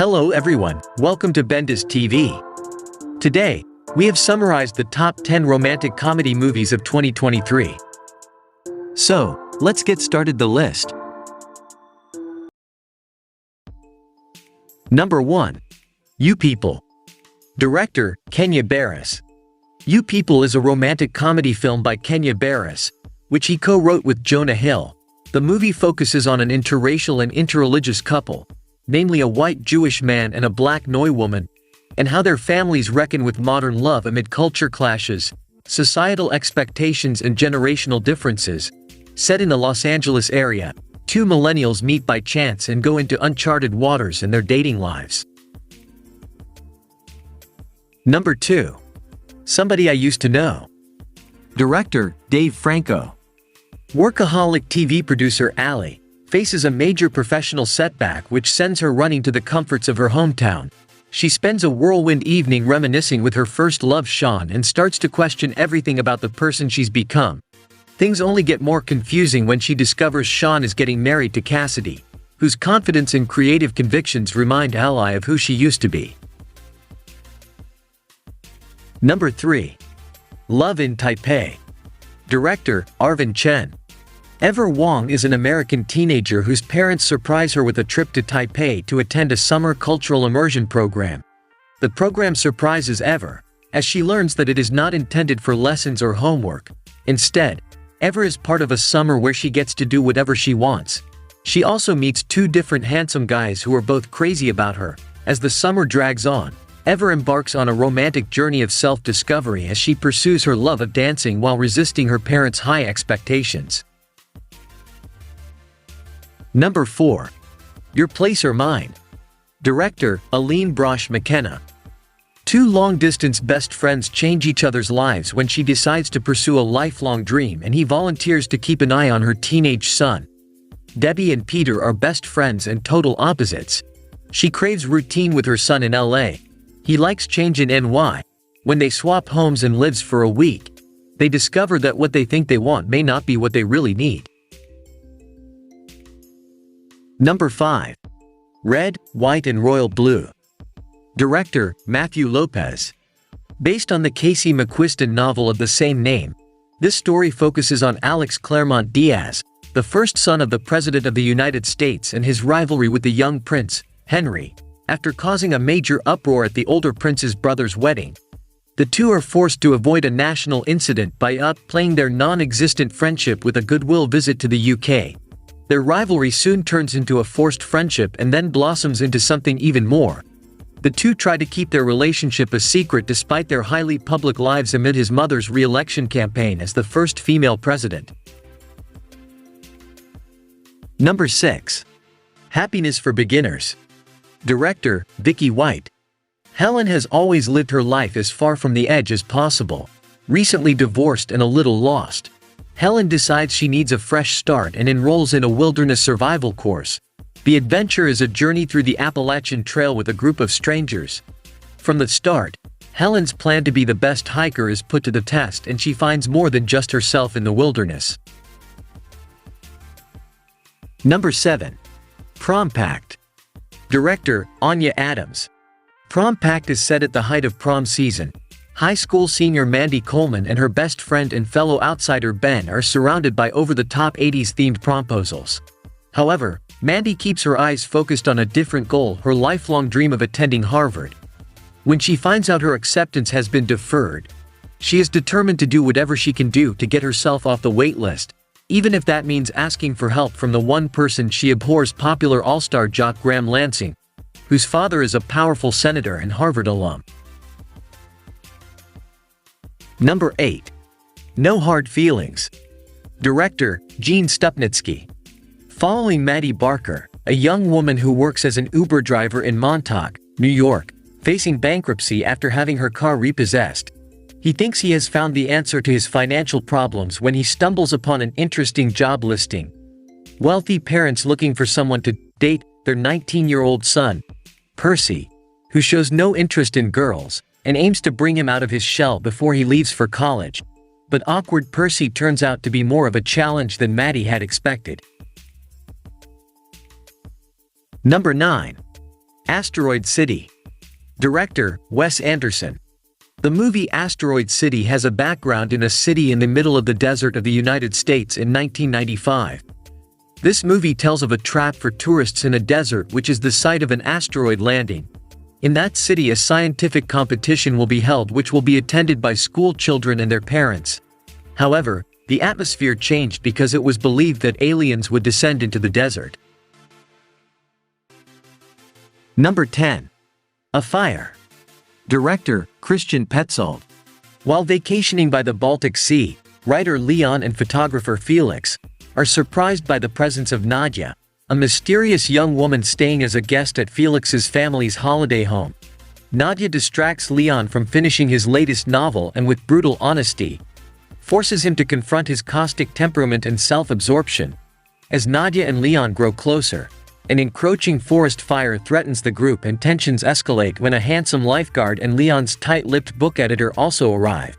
Hello everyone, welcome to Bendis TV. Today, we have summarized the top 10 romantic comedy movies of 2023. So, let's get started the list. Number 1. You People. Director, Kenya Barris. You People is a romantic comedy film by Kenya Barris, which he co-wrote with Jonah Hill. The movie focuses on an interracial and interreligious couple, namely a white Jewish man and a black Noi woman, and how their families reckon with modern love amid culture clashes, societal expectations and generational differences. Set in the Los Angeles area, two millennials meet by chance and go into uncharted waters in their dating lives. Number 2. Somebody I Used to Know. Director, Dave Franco. Workaholic TV producer Allie faces a major professional setback which sends her running to the comforts of her hometown. She spends a whirlwind evening reminiscing with her first love Sean and starts to question everything about the person she's become. Things only get more confusing when she discovers Sean is getting married to Cassidy, whose confidence and creative convictions remind Allie of who she used to be. Number 3. Love in Taipei. Director, Arvin Chen. Ever Wong is an American teenager whose parents surprise her with a trip to Taipei to attend a summer cultural immersion program. The program surprises Ever, as she learns that it is not intended for lessons or homework. Instead, Ever is part of a summer where she gets to do whatever she wants. She also meets two different handsome guys who are both crazy about her. As the summer drags on, Ever embarks on a romantic journey of self-discovery as she pursues her love of dancing while resisting her parents' high expectations. Number 4. Your Place or Mine. Director, Aline Brosh McKenna. Two long-distance best friends change each other's lives when she decides to pursue a lifelong dream and he volunteers to keep an eye on her teenage son. Debbie and Peter are best friends and total opposites. She craves routine with her son in LA. He likes change in NY. When they swap homes and lives for a week, they discover that what they think they want may not be what they really need. Number 5. Red, White and Royal Blue. Director, Matthew Lopez. Based on the Casey McQuiston novel of the same name, this story focuses on Alex Claremont Diaz, the first son of the President of the United States, and his rivalry with the young prince, Henry, after causing a major uproar at the older prince's brother's wedding. The two are forced to avoid a national incident by playing their non-existent friendship with a goodwill visit to the UK. Their rivalry soon turns into a forced friendship and then blossoms into something even more. The two try to keep their relationship a secret despite their highly public lives amid his mother's re-election campaign as the first female president. Number 6. Happiness for Beginners. Director, Vicky White. Helen has always lived her life as far from the edge as possible. Recently divorced and a little lost, Helen decides she needs a fresh start and enrolls in a wilderness survival course. The adventure is a journey through the Appalachian Trail with a group of strangers. From the start, Helen's plan to be the best hiker is put to the test and she finds more than just herself in the wilderness. Number 7. Prom Pact. Director, Anya Adams. Prom Pact is set at the height of prom season. High school senior Mandy Coleman and her best friend and fellow outsider Ben are surrounded by over-the-top 80s-themed promposals. However, Mandy keeps her eyes focused on a different goal, her lifelong dream of attending Harvard. When she finds out her acceptance has been deferred, she is determined to do whatever she can do to get herself off the wait list, even if that means asking for help from the one person she abhors, popular all-star jock Graham Lansing, whose father is a powerful senator and Harvard alum. Number 8. No Hard Feelings. Director, Gene Stupnitsky. Following Maddie Barker, a young woman who works as an Uber driver in Montauk, New York, facing bankruptcy after having her car repossessed. He thinks he has found the answer to his financial problems when he stumbles upon an interesting job listing. Wealthy parents looking for someone to date their 19-year-old son, Percy, who shows no interest in girls and aims to bring him out of his shell before he leaves for college. But awkward Percy turns out to be more of a challenge than Maddie had expected. Number 9. Asteroid City. Director, Wes Anderson. The movie Asteroid City has a background in a city in the middle of the desert of the United States in 1995. This movie tells of a trap for tourists in a desert which is the site of an asteroid landing. In that city, a scientific competition will be held which will be attended by school children and their parents. However, the atmosphere changed because it was believed that aliens would descend into the desert. Number 10. A Fire. Director, Christian Petzold. While vacationing by the Baltic Sea, writer Leon and photographer Felix are surprised by the presence of Nadia, a mysterious young woman staying as a guest at Felix's family's holiday home. Nadia distracts Leon from finishing his latest novel and with brutal honesty, forces him to confront his caustic temperament and self-absorption. As Nadia and Leon grow closer, an encroaching forest fire threatens the group and tensions escalate when a handsome lifeguard and Leon's tight-lipped book editor also arrive.